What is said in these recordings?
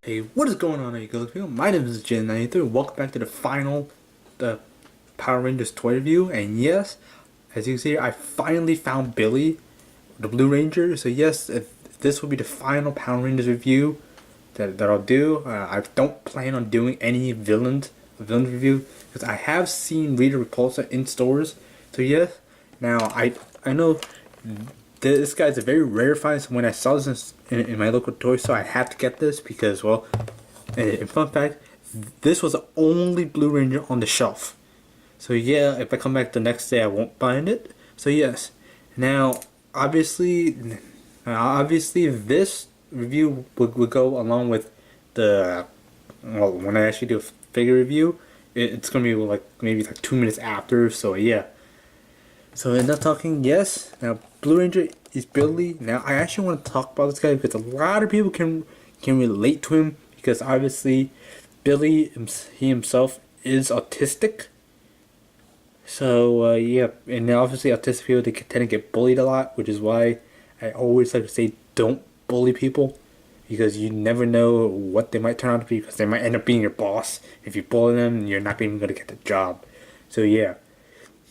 Hey, what is going on, people? My name is Jin93. Welcome back to the final Power Rangers toy review. And yes, as you can see, I finally found Billy, the Blue Ranger. So yes, this will be the final Power Rangers review that I'll do. I don't plan on doing any villain review because I have seen Rita Repulsa in stores. So yes, now I know this guy's a very rare find. So when I saw this in my local toy store, I had to get this because, well, and fun fact, this was the only Blue Ranger on the shelf. So yeah, if I come back the next day, I won't find it. So yes, now obviously, this review would go along with the, well, when I actually do a figure review, it's gonna be like maybe like 2 minutes after. So yeah. So enough talking. Yes, now Blue Ranger is Billy. Now I actually want to talk about this guy because a lot of people can relate to him because obviously Billy he himself is autistic. So yeah, and obviously autistic people they tend to get bullied a lot, which is why I always like to say don't bully people because you never know what they might turn out to be because they might end up being your boss. If you bully them, you're not even gonna get the job. So yeah.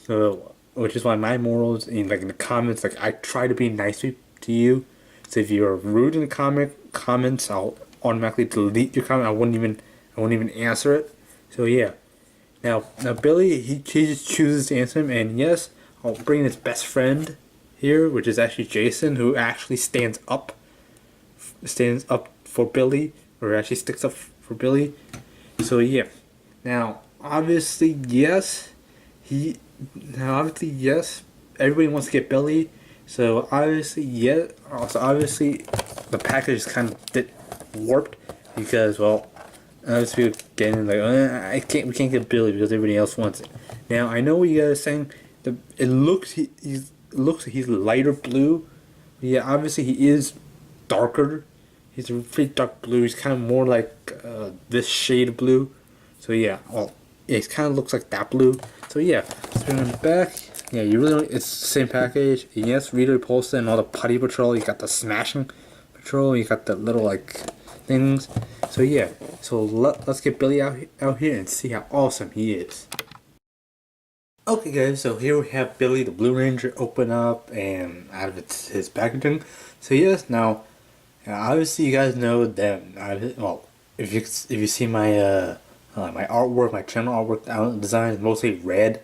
So, which is why my morals in like in the comments, like I try to be nice to you. So if you're rude in the comments, I'll automatically delete your comment. I won't even answer it. So yeah. Now Billy, he just chooses to answer him, and yes, I'll bring his best friend here, which is actually Jason, who actually stands up for Billy, or actually sticks up for Billy. So yeah. Now obviously yes, he now, obviously, yes, everybody wants to get Billy. So obviously, yeah. Also, obviously, the package is kind of bit warped because, well, obviously people getting like, we can't get Billy because everybody else wants it. Now I know what you guys are saying. It looks he's lighter blue. Yeah, obviously he is darker. He's a pretty dark blue. He's kind of more like this shade of blue. So yeah, well, yeah, it kind of looks like that blue. So yeah, let's bring him back. Yeah, you really don't, it's the same package. And yes, Rita Repulsa and all the Putty Patrol. You got the Smashing Patrol. You got the little like things. So yeah, so let's get Billy out here and see how awesome he is. Okay guys, so here we have Billy the Blue Ranger open up and out of his packaging. So yes, now obviously you guys know that well, if you see my my artwork, my channel artwork design is mostly red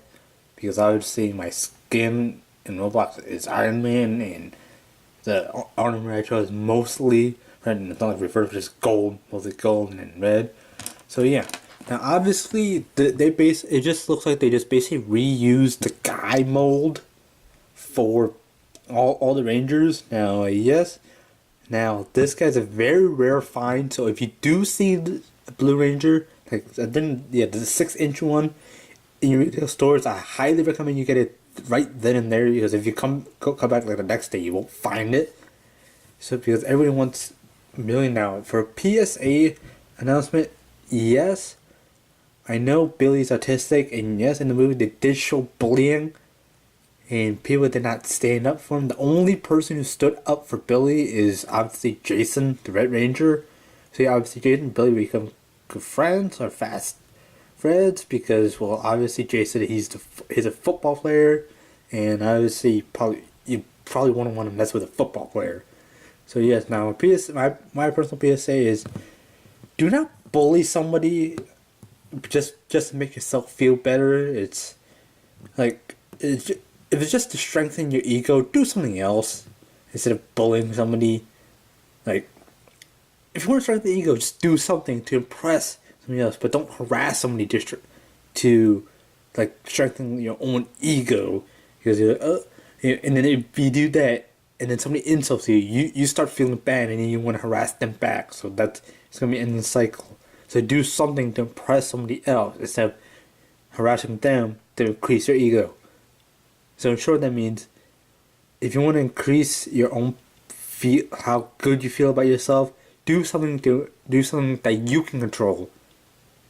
because obviously my skin in Roblox is Iron Man and the ornament I chose is mostly red and it's not like reversed, just gold, mostly gold and red. So yeah. Now obviously it just looks like they just basically reused the guy mold for all the Rangers. Now yes. Now this guy's a very rare find, so if you do see the Blue Ranger, like then yeah, the 6-inch one in your retail stores, I highly recommend you get it right then and there because if you come back like the next day, you won't find it. So because everyone wants a million now for a PSA announcement, yes, I know Billy's autistic, and yes, in the movie they did show bullying, and people did not stand up for him. The only person who stood up for Billy is obviously Jason, the Red Ranger. So yeah, obviously Jason and Billy become good friends or fast friends because, well, obviously Jason he's a football player, and obviously you probably wouldn't want to mess with a football player. So yes, now my personal PSA is do not bully somebody just to make yourself feel better. It's like if it's just to strengthen your ego, do something else instead of bullying somebody. Like if you want to strengthen the ego, just do something to impress somebody else, but don't harass somebody just to like strengthen your own ego because you're like, and then if you do that and then somebody insults you, you start feeling bad and then you want to harass them back. So that's it's gonna be an ending cycle. So do something to impress somebody else instead of harassing them to increase your ego. So in short, that means if you want to increase your own feel, how good you feel about yourself, do something that you can control.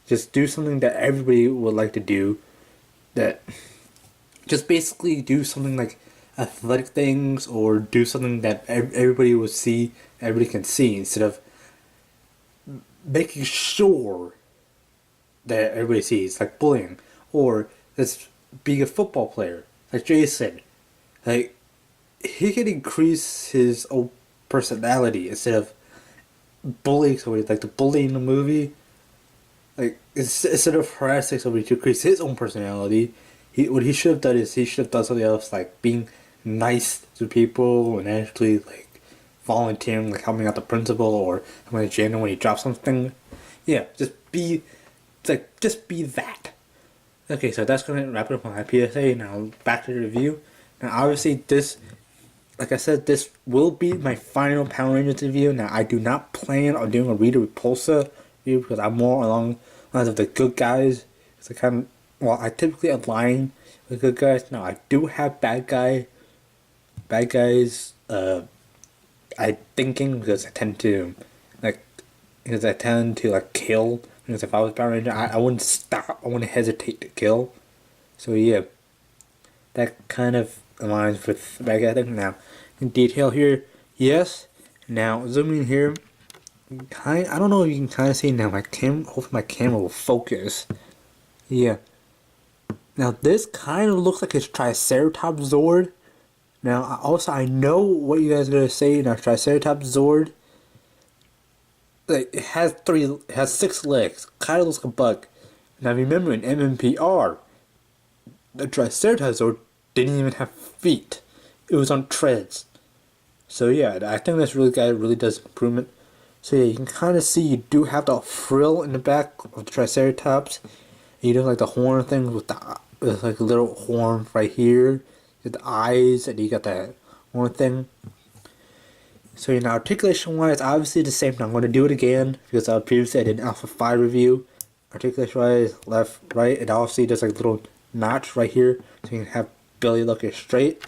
Just do something that everybody would like to do. That just basically do something like athletic things or do something that everybody will see, everybody can see instead of making sure that everybody sees, like bullying, or that's being a football player, like Jason. Like, he can increase his own personality instead of bullying somebody, like the bully in the movie. Like, instead of harassing somebody to increase his own personality, what he should have done is he should have done something else, like being nice to people and actually like volunteering, like helping out the principal or helping out Jana when he drops something. Yeah, just be that. Okay, so that's gonna wrap it up on my PSA. Now back to the review. Now obviously this, like I said, this will be my final Power Rangers review. Now I do not plan on doing a Rita Repulsa review because I'm more along the lines of the good guys. It's kind of, well, I typically align with good guys. Now I do have bad guys. I thinking because like I tend to like kill. Because if I was Power Ranger, I wouldn't stop. I wouldn't hesitate to kill. So yeah, that kind of aligns with the bad guy thing. Now, in detail here, yes. Now zooming in here, I don't know if you can kind of see now. Hopefully my camera will focus. Yeah. Now this kind of looks like his Triceratops Zord. Now also I know what you guys are gonna say. Now Triceratops Zord, like it has 6 legs. Kind of looks like a bug. Now remember in MMPR, the Triceratops Zord didn't even have feet. It was on treads. So yeah, I think this guy really does improvement. So yeah, you can kind of see you do have the frill in the back of the Triceratops. You do like the horn thing with like a little horn right here. You got the eyes, and you got that horn thing. So you know, articulation wise, obviously the same. Now I'm going to do it again because previously I did an Alpha 5 review. Articulation wise, left, right, and obviously there's like a little notch right here, so you can have Billy looking straight.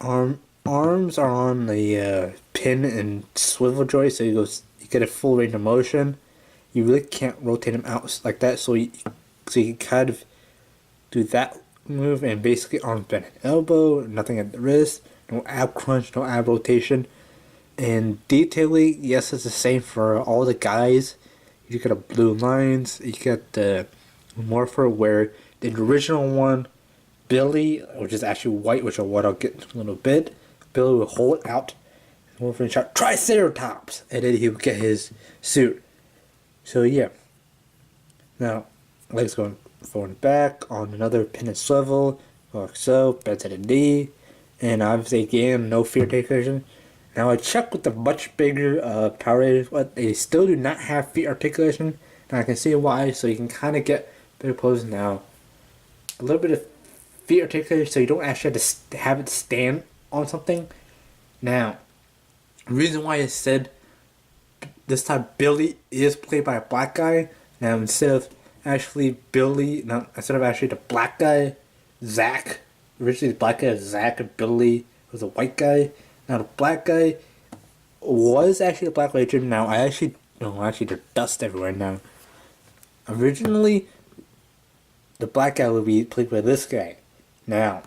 Arms are on the pin and swivel joint, so you get a full range of motion. You really can't rotate them out like that, so you can kind of do that move, and basically arms bend and elbow, nothing at the wrist, no ab crunch, no ab rotation. And detailing, yes, it's the same for all the guys. You got the blue lines, you got the morpher where the original one, Billy, which is actually white, which is what I'll get in a little bit, Billy will hold out morphing shot Triceratops, and then he would get his suit. So yeah. Now, legs going forward and back on another pin and swivel, like so, bends at a knee, and obviously again, no fear articulation. Now I checked with the much bigger Power Rangers, but they still do not have feet articulation. Now I can see why, so you can kind of get better poses now. A little bit of feet articulation, so you don't actually have to have it stand on something. Now, the reason why I said this time Billy is played by a black guy. Now instead of actually the black guy, Zach. Originally the black guy was Zach and Billy was a white guy. Now the black guy was actually the Black Ranger. Now there's dust everywhere now. Originally, the black guy would be played by this guy. Now,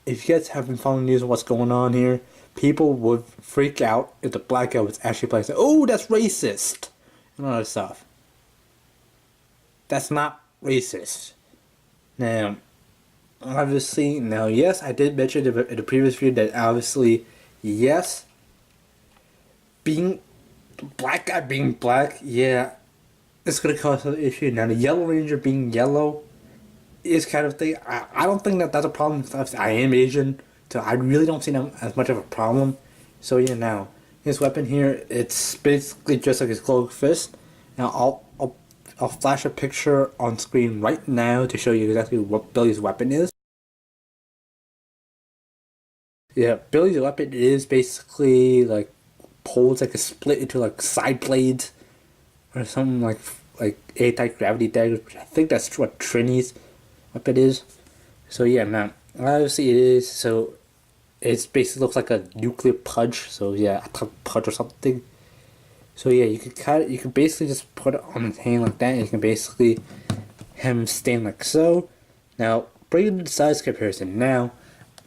if you guys have been following news of what's going on here, people would freak out if the black guy was actually playing. Oh, that's racist, and all that stuff. That's not racist. Now, obviously, yes, I did mention in the previous video that obviously, yes, being black guy being black, yeah, it's gonna cause an issue. Now, the Yellow Ranger being yellow is kind of thing. I don't think that's a problem. I am Asian, so I really don't see them as much of a problem. So yeah, now his weapon here, it's basically just like his closed fist. Now I'll flash a picture on screen right now to show you exactly what Billy's weapon is. Yeah, Billy's weapon is basically like poles like a split into like side blades or something like anti-gravity daggers, which I think that's what Trini's weapon is. So yeah, now obviously it is. So it basically looks like a nuclear punch. So yeah, a punch or something. So yeah, you can basically just put it on his hand like that, and you can basically have him stand like so. Now, bringing the size comparison. Now,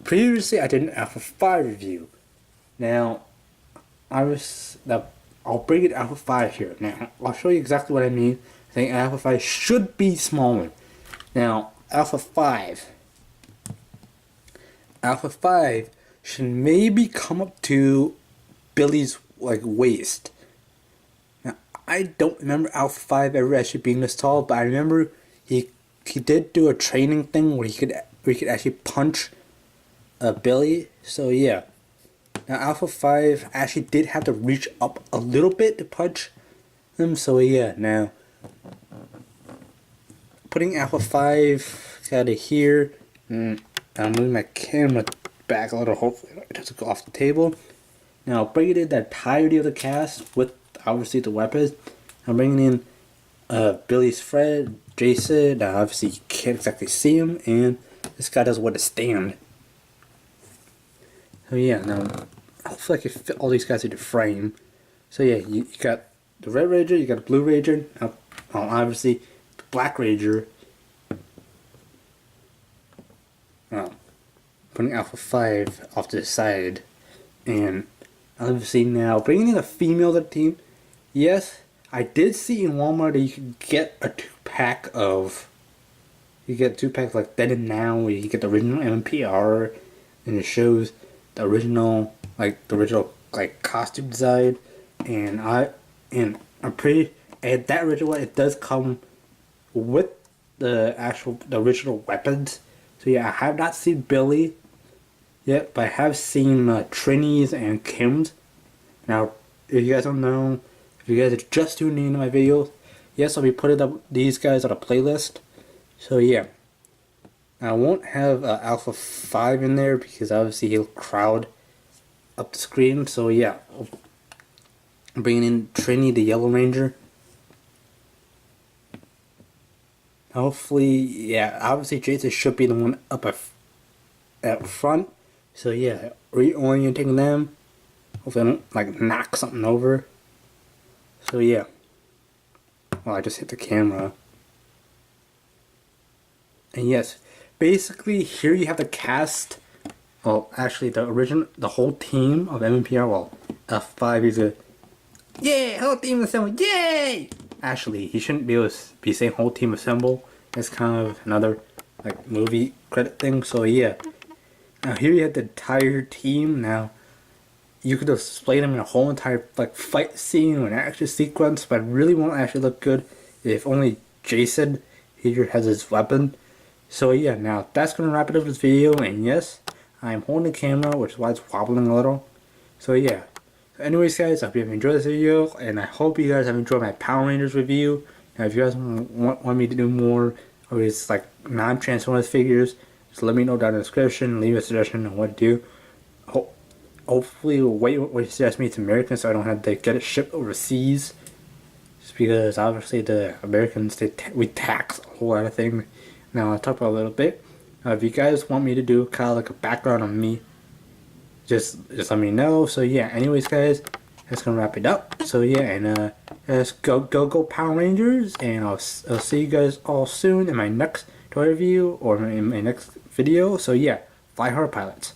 previously I did an Alpha 5 review. Now, I'll bring it Alpha 5 here. Now, I'll show you exactly what I mean. I think Alpha 5 should be smaller. Now, Alpha 5 should maybe come up to Billy's like waist. Now, I don't remember Alpha 5 ever actually being this tall, but I remember he did do a training thing where he could actually punch Billy. So yeah. Now Alpha 5 actually did have to reach up a little bit to punch him. So yeah. Now putting Alpha 5 out of here, and I'm moving my camera back a little. Hopefully it doesn't go off the table. Now bringing in the entirety of the cast with obviously the weapons. I'm bringing in Billy's friend Jason. Now obviously you can't exactly see him, and this guy doesn't want to stand. So yeah, now hopefully I can fit all these guys into frame. So yeah, you got the Red Ranger, you got the Blue Ranger, obviously the Black Ranger. Putting Alpha 5 off to the side, and obviously now bringing in a female to the team. Yes, I did see in Walmart that you can get a 2-pack of. You get 2-packs like Then and Now, where you get the original MPR, and it shows the original costume design, and I'm pretty, and that original one, it does come with the original weapons. So yeah, I have not seen Billy yet, but I have seen Trini's and Kim's. Now, if you guys don't know, if you guys are just tuning into my videos, yes, I'll be putting up these guys on a playlist. So yeah, I won't have Alpha 5 in there because obviously he'll crowd up the screen. So yeah, I'm bringing in Trini, the Yellow Ranger. Hopefully, yeah, obviously Jason should be the one up at front. So yeah, reorienting them. Hopefully I don't like knock something over. So yeah. Well, I just hit the camera. And yes, basically here you have the cast. Well, actually the whole team of MMPR. Well, F5 is a yay, whole team assemble, yay! Actually, he shouldn't be able to be saying whole team assemble. It's kind of another like movie credit thing. So yeah. Now here you have the entire team. Now you could display them in a whole entire like fight scene or an action sequence, but it really won't actually look good if only Jason here has his weapon. So yeah, now that's gonna wrap it up this video, and yes, I'm holding the camera, which is why it's wobbling a little. So yeah. So anyways guys, I hope you have enjoyed this video, and I hope you guys have enjoyed my Power Rangers review. Now if you guys want me to do more of these like non-Transformers figures, just let me know down in the description, leave a suggestion on what to do. Hopefully what you suggest me to American, so I don't have to get it shipped overseas. Just because obviously the Americans, we tax a whole lot of things. Now I'll talk about a little bit. If you guys want me to do kind of like a background on me, just let me know. So yeah, anyways guys, that's gonna wrap it up. So yeah, and let's go Power Rangers, and I'll see you guys all soon in my next toy review or in my next video. So yeah, fly hard pilots.